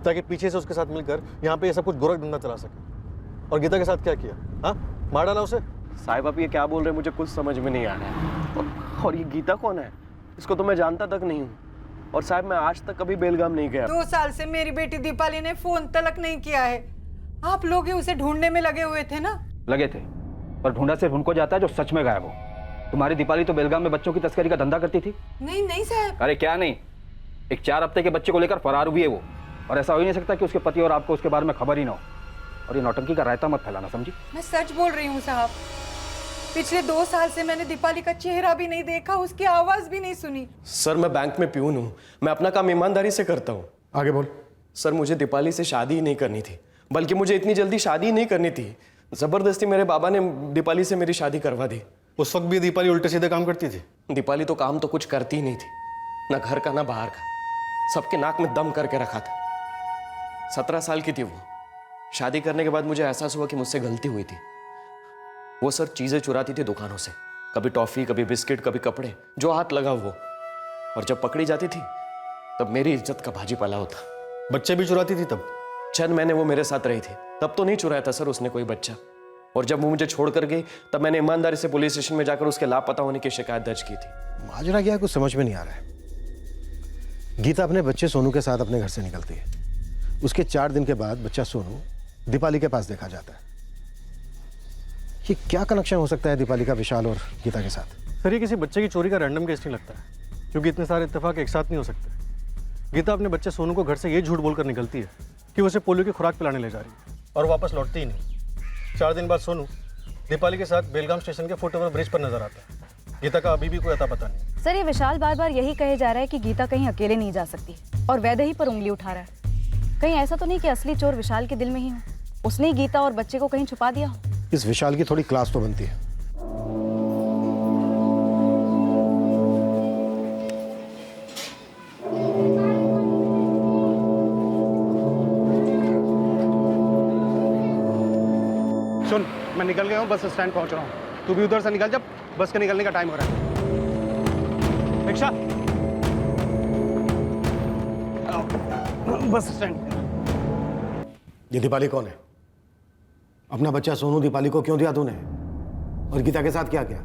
O: ताकि पीछे से उसके साथ मिलकर यहाँ पे ये सब कुछ गोरख धंधा चला सके। और गीता के साथ क्या किया? हाँ, मार डाला उसे?
T: साहब, आप ये क्या बोल रहे हैं, मुझे कुछ समझ में नहीं आ रहा है। और ये गीता कौन है? इसको तो मैं जानता तक नहीं हूँ। और साहब, मैं आज तक कभी बेलगाम नहीं गया।
C: 2 साल से मेरी बेटी दीपाली ने फोन तलक नहीं किया है। आप लोग ही उसे ढूंढने में लगे हुए थे ना?
G: लगे थे, पर ढूंढा सिर्फ उनको जाता है जो सच में गायब हो। तुम्हारी दीपाली तो बेलगाम में बच्चों की तस्करी का धंधा करती थी।
C: नहीं नहीं साहब।
G: अरे क्या नहीं, एक 4 हफ्ते के बच्चे को लेकर फरार हुई है वो। और ऐसा हो ही नहीं सकता कि उसके पति और आपको उसके बारे में खबर ही ना हो। और ये नौटंकी का रायता मत फैलाना, समझी?
C: मैं सच बोल रही हूँ साहब। पिछले 2 साल से मैंने दीपाली का चेहरा भी नहीं देखा, उसकी आवाज भी नहीं सुनी।
T: सर, मैं बैंक में प्यून हूँ, मैं अपना काम ईमानदारी से करता हूँ।
M: आगे बोल।
T: सर, मुझे दीपाली से शादी ही नहीं करनी थी, बल्कि मुझे इतनी जल्दी शादी ही नहीं करनी थी। जबरदस्ती मेरे बाबा ने दीपाली से मेरी शादी करवा दी।
O: उस वक्त भी दीपाली उल्टे सीधे काम करती थी?
T: दीपाली तो काम तो कुछ करती ही नहीं थी, ना घर का ना बाहर का, सबके नाक में दम करके रखा था। 17 साल की थी वो। शादी करने के बाद मुझे एहसास हुआ कि मुझसे गलती हुई थी। वो सर चीजें चुराती थी दुकानों से, कभी टॉफी, कभी बिस्किट, कभी कपड़े, जो हाथ लगा वो। और जब पकड़ी जाती थी तब मेरी इज्जत का भाजी पाला होता।
O: बच्चे भी चुराती थी तब?
T: चंद महीने वो मेरे साथ रही थी, तब तो नहीं चुराया था सर उसने कोई बच्चा। और जब वो मुझे छोड़ कर गई तब मैंने ईमानदारी से पुलिस स्टेशन में जाकर उसके लापता होने की शिकायत दर्ज की थी।
M: माजरा क्या कुछ समझ में नहीं आ रहा है। गीता अपने बच्चे सोनू के साथ अपने घर से निकलती है। उसके 4 दिन के बाद बच्चा सोनू दीपाली के पास देखा जाता है। ये क्या कनेक्शन हो सकता है दीपाली का विशाल और गीता के साथ?
O: सर, ये किसी बच्चे की चोरी का रैंडम केस नहीं लगता है, क्योंकि इतने सारे इत्तेफाक एक साथ नहीं हो सकते। गीता अपने बच्चे सोनू को घर से ये झूठ बोलकर निकलती है कि उसे पोलियो की खुराक पिलाने ले जा रही है, और वापस लौटती ही नहीं। 4 दिन बाद सोनू दीपाली के साथ बेलगाम स्टेशन के फुटओवर ब्रिज पर नजर आता है। गीता का अभी भी कोई अता पता नहीं।
K: सर, ये विशाल बार बार यही कहे जा रहा है कि गीता कहीं अकेले नहीं जा सकती, और वैदेही पर उंगली उठा रहा है। कहीं ऐसा तो नहीं कि असली चोर विशाल के दिल में ही हो, उसने ही गीता और बच्चे को कहीं छुपा दिया हो?
M: इस विशाल की थोड़ी क्लास तो बनती है।
I: सुन, मैं निकल गया हूँ, बस स्टैंड पहुँच रहा हूँ। तू भी उधर से निकल, जब बस के निकलने का टाइम हो रहा है। Rickshaw, bus stand.
M: ये दीपाली कौन है? अपना बच्चा सोनू दीपाली को क्यों दिया तूने? और गीता के साथ क्या किया?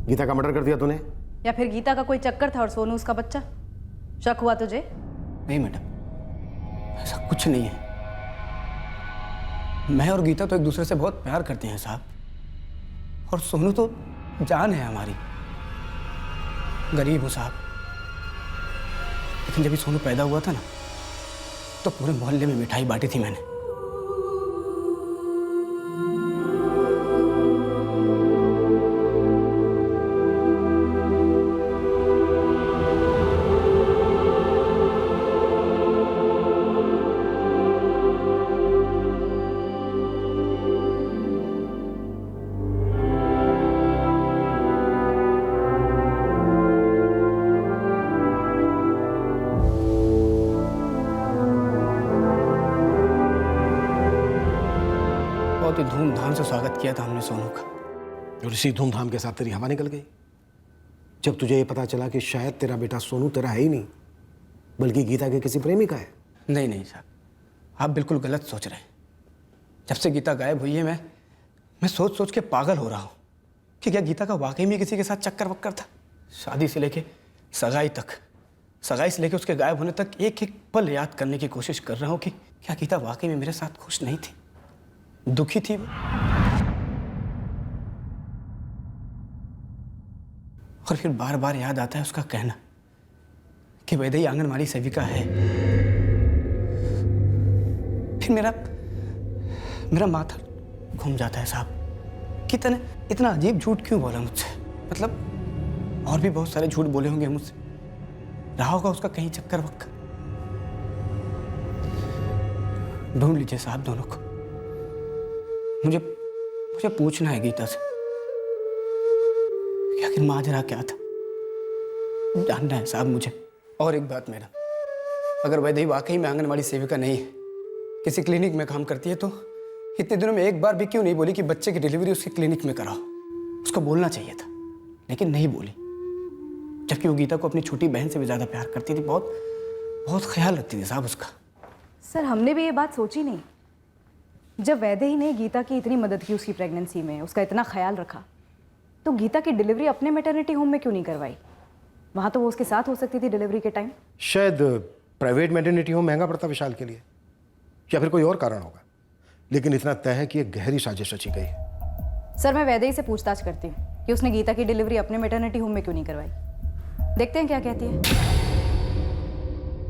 M: गीता का मर्डर कर दिया तूने?
K: या फिर गीता का कोई चक्कर था और सोनू उसका बच्चा? शक हुआ तुझे?
H: नहीं मैडम, ऐसा कुछ नहीं है। मैं और गीता तो एक दूसरे से बहुत प्यार करते हैं साहब, और सोनू तो जान है हमारी। गरीब हूँ साहब, लेकिन जब ये सोनू पैदा हुआ था ना, तो पूरे मोहल्ले में मिठाई बांटी थी मैंने। बहुत ही धूमधाम से स्वागत किया था हमने सोनू का।
M: और इसी धूमधाम के साथ तेरी हवा निकल गई जब तुझे ये पता चला कि शायद तेरा बेटा सोनू तेरा है ही नहीं, बल्कि गीता के किसी प्रेमी का है।
H: नहीं नहीं साहब, आप बिल्कुल गलत सोच रहे हैं। जब से गीता गायब हुई है, मैं सोच सोच के पागल हो रहा हूँ कि क्या गीता का वाकई में किसी के साथ चक्कर वक्कर था। शादी से लेके सगाई तक, सगाई से लेके उसके गायब होने तक एक एक पल याद करने की कोशिश कर रहा हूँ कि क्या गीता वाकई में मेरे साथ खुश नहीं थी, दुखी थी वो। और फिर बार बार याद आता है उसका कहना कि वैदेही आंगनवाड़ी सेविका है। फिर मेरा माथा घूम जाता है साहब कि तने इतना अजीब झूठ क्यों बोला मुझसे। मतलब और भी बहुत सारे झूठ बोले होंगे मुझसे, रहा होगा उसका कहीं चक्कर वक्कर। ढूंढ लीजिए साहब दोनों को। मुझे पूछना है गीता से कि आखिर माजरा क्या था, जानना है साहब मुझे। और एक बात मेरा, अगर वैदेही वाकई में आंगनवाड़ी सेविका नहीं है, किसी क्लिनिक में काम करती है, तो इतने दिनों में एक बार भी क्यों नहीं बोली कि बच्चे की डिलीवरी उसके क्लिनिक में कराओ? उसको बोलना चाहिए था, लेकिन नहीं बोली। जबकि वो गीता को अपनी छोटी बहन से भी ज्यादा प्यार करती थी, बहुत बहुत ख्याल रखती थी साहब उसका।
K: सर, हमने भी ये बात सोची नहीं। जब वैदेही ने गीता की इतनी मदद की उसकी प्रेगनेंसी में, उसका इतना ख्याल रखा, तो गीता की डिलीवरी अपने मैटरनिटी होम में क्यों नहीं करवाई? वहां तो वो उसके साथ हो सकती थी डिलीवरी के टाइम।
M: शायद प्राइवेट मैटरनिटी होम महंगा पड़ता विशाल के लिए, या फिर कोई और कारण होगा, लेकिन इतना तय है कि एक गहरी साजिश रची गई है।
K: सर, मैं वैदेही से पूछताछ करती हूँ कि उसने गीता की डिलीवरी अपने मैटरनिटी होम में क्यों नहीं करवाई। देखते हैं क्या कहती है।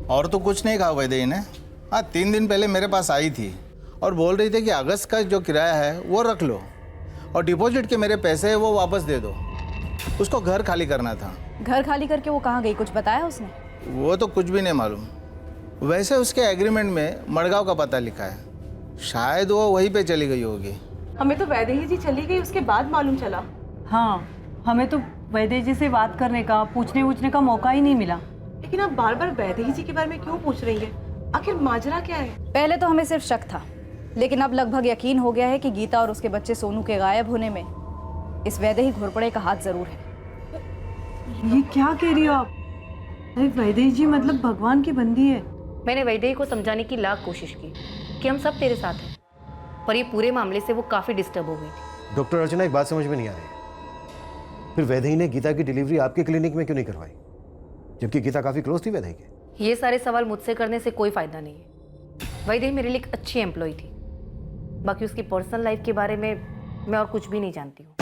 F: और तो कुछ नहीं कहा वैदेही ने। हाँ, 3 दिन पहले मेरे पास आई थी और बोल रही थी कि अगस्त का जो किराया है वो रख लो, और डिपॉजिट के मेरे पैसे हैं वो वापस दे दो। उसको घर खाली करना था।
K: घर खाली करके वो कहाँ गई, कुछ बताया उसने?
F: वो तो कुछ भी नहीं मालूम। वैसे उसके एग्रीमेंट में मड़गांव का पता लिखा है, शायद वो वहीं पे चली गई होगी।
R: हमें तो वैदेही जी चली गई उसके बाद मालूम चला। हाँ, हमें तो वैदेही जी से बात करने का, पूछने का मौका ही नहीं मिला। लेकिन आप बार बार वैदेही जी के बारे में क्यों पूछ रही हैं? आखिर माजरा क्या है?
K: पहले तो हमें सिर्फ शक था, लेकिन अब लगभग यकीन हो गया है कि गीता और उसके बच्चे सोनू के गायब होने में इस वैदेही घोरपड़े का हाथ जरूर है।
R: ये क्या कह रही हो आप? अरे वैदेही जी मतलब भगवान की बंदी है।
S: मैंने वैदेही को समझाने की लाख कोशिश की कि हम सब तेरे साथ हैं, पर ये पूरे मामले से वो काफी डिस्टर्ब हो गई थी।
M: डॉक्टर अर्चना, एक बात समझ में नहीं आ रही, फिर वैदेही ने गीता की डिलीवरी आपके क्लिनिक में क्यों नहीं करवाई, जबकि गीता काफी क्लोज थी वैदेही के?
S: ये सारे सवाल मुझसे करने से कोई फायदा नहीं है। वैदेही मेरे लिए एक अच्छी एम्प्लॉय थी, बाकी उसकी पर्सनल लाइफ के बारे में मैं और कुछ भी नहीं जानती हूँ।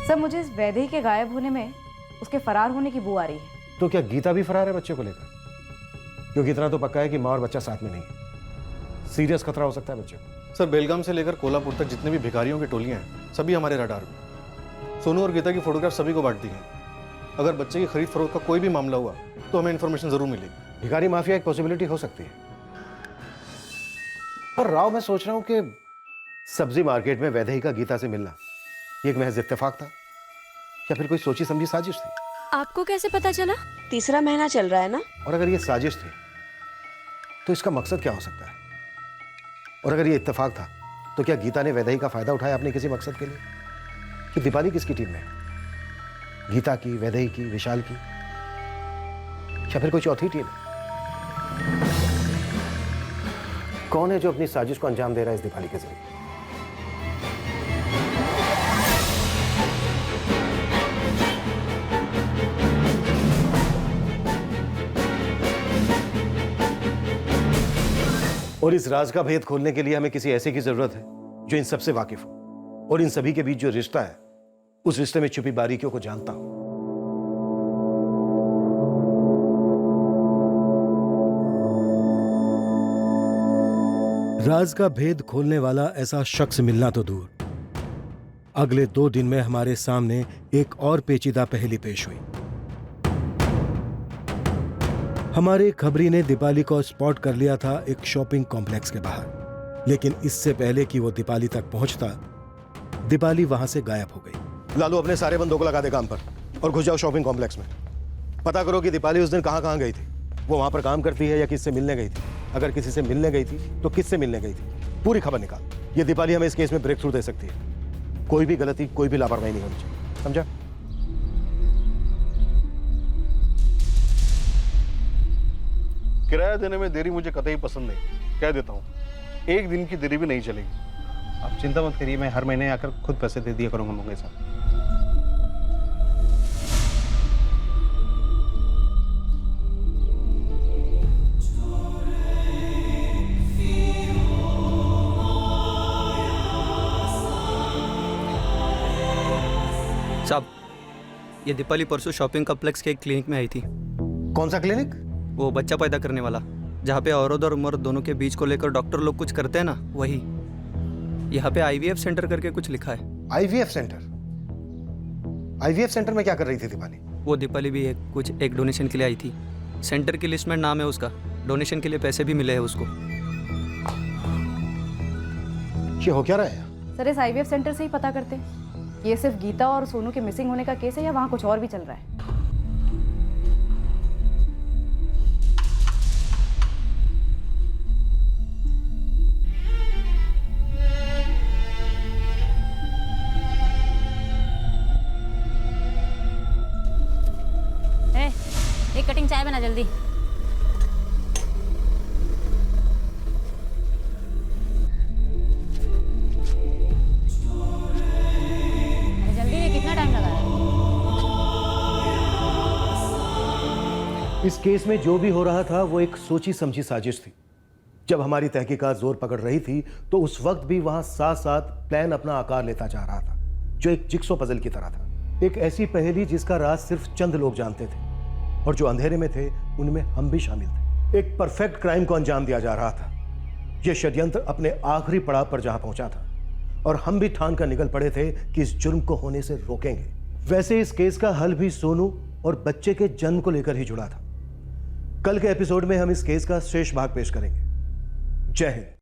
K: सर, मुझे इस वैदेही के गायब होने में उसके फरार होने की बू आ रही है।
M: तो क्या गीता भी फरार है बच्चे को लेकर? क्योंकि इतना तो पक्का है कि माँ और बच्चा साथ में नहीं है। सीरियस खतरा हो सकता है बच्चे को।
O: सर, बेलगाम से लेकर कोल्हापुर तक जितने भी भिखारियों की टोलियां हैं, सभी हमारे रडार में। सोनू और गीता की फोटोग्राफ सभी को बांट दी है। अगर बच्चे की खरीद फरोख्त का कोई भी मामला हुआ तो हमें इन्फॉर्मेशन जरूर मिलेगी।
M: भिखारी माफिया एक पॉसिबिलिटी हो सकती है, पर राव, मैं सोच रहा हूं कि सब्जी मार्केट में वैदेही का गीता से मिलना ये एक महज इत्तेफाक था, या फिर कोई सोची समझी साजिश थी?
E: आपको कैसे पता चला? 3रा महीना चल रहा है ना।
M: और अगर ये साजिश थी तो इसका मकसद क्या हो सकता है? और अगर ये इत्तेफाक था तो क्या गीता ने वैदेही का फायदा उठाया अपने किसी मकसद के लिए? कि दीपाली किसकी टीम में है? गीता की, वैदेही की, विशाल की, या फिर कोई चौथी टीम है? कौन है जो अपनी साजिश को अंजाम दे रहा है इस दीपाली के जरिए? और इस राज का भेद खोलने के लिए हमें किसी ऐसे की जरूरत है जो इन सबसे वाकिफ हो और इन सभी के बीच जो रिश्ता है उस रिश्ते में छुपी बारीकियों को जानता हो। राज का भेद खोलने वाला ऐसा शख्स मिलना तो दूर, अगले 2 दिन में हमारे सामने एक और पेचीदा पहेली पेश हुई। हमारे खबरी ने दीपाली को स्पॉट कर लिया था एक शॉपिंग कॉम्प्लेक्स के बाहर, लेकिन इससे पहले कि वो दीपाली तक पहुंचता, दीपाली वहां से गायब हो गई। लालू, अपने सारे बंदों को लगा दे काम पर और घुस जाओ शॉपिंग कॉम्प्लेक्स में। पता करो कि दीपाली उस दिन कहां गई थी, वो वहां पर काम करती है या किससे मिलने गई थी। अगर किसी से मिलने गई थी तो किससे मिलने गई थी, पूरी खबर निकाल। ये दीपाली हमें इस केस में ब्रेक थ्रू दे सकती है। कोई भी गलती, कोई भी लापरवाही नहीं होनी चाहिए, समझा?
O: किराया देने में देरी मुझे कतई पसंद नहीं, कह देता हूँ। 1 दिन की देरी भी नहीं चलेगी।
I: आप चिंता मत करिए, मैं हर महीने आकर खुद पैसे दे दिया करूंगा मंगे साहब।
P: साहब, ये दीपाली परसों शॉपिंग कॉम्प्लेक्स के एक क्लिनिक में आई थी।
M: कौन सा क्लिनिक?
P: वो बच्चा पैदा करने वाला, जहाँ पे औरत और मर्द दोनों के बीच को लेकर डॉक्टर लोग कुछ करते हैं ना, वही। यहाँ पे IVF सेंटर करके कुछ लिखा है।
M: IVF centre? IVF सेंटर में क्या कर रही थी दीपाली?
P: वो दीपाली भी एक डोनेशन के लिए आई थी। सेंटर की लिस्ट में नाम है उसका, डोनेशन के लिए पैसे भी मिले हैं उसको।
M: ये हो क्या रहा है?
K: सर, इस IVF सेंटर से ही पता करते हैं ये सिर्फ गीता और सोनू के मिसिंग होने का केस है या वहाँ कुछ और भी चल रहा है।
L: एक कटिंग चाय बना जल्दी। जल्दी, ये कितना टाइम लगा है?
M: इस केस में जो भी हो रहा था वो एक सोची समझी साजिश थी। जब हमारी तहकीकात जोर पकड़ रही थी तो उस वक्त भी वहां साथ साथ प्लान अपना आकार लेता जा रहा था, जो एक जिक्सो पजल की तरह था। एक ऐसी पहेली जिसका राज सिर्फ चंद लोग जानते थे और जो अंधेरे में थे उनमें हम भी शामिल थे। एक परफेक्ट क्राइम को अंजाम दिया जा रहा था। यह षड्यंत्र अपने आखिरी पड़ाव पर जहां पहुंचा था और हम भी ठान कर निकल पड़े थे कि इस जुर्म को होने से रोकेंगे। वैसे इस केस का हल भी सोनू और बच्चे के जन्म को लेकर ही जुड़ा था। कल के एपिसोड में हम इस केस का शेष भाग पेश करेंगे। जय हिंद।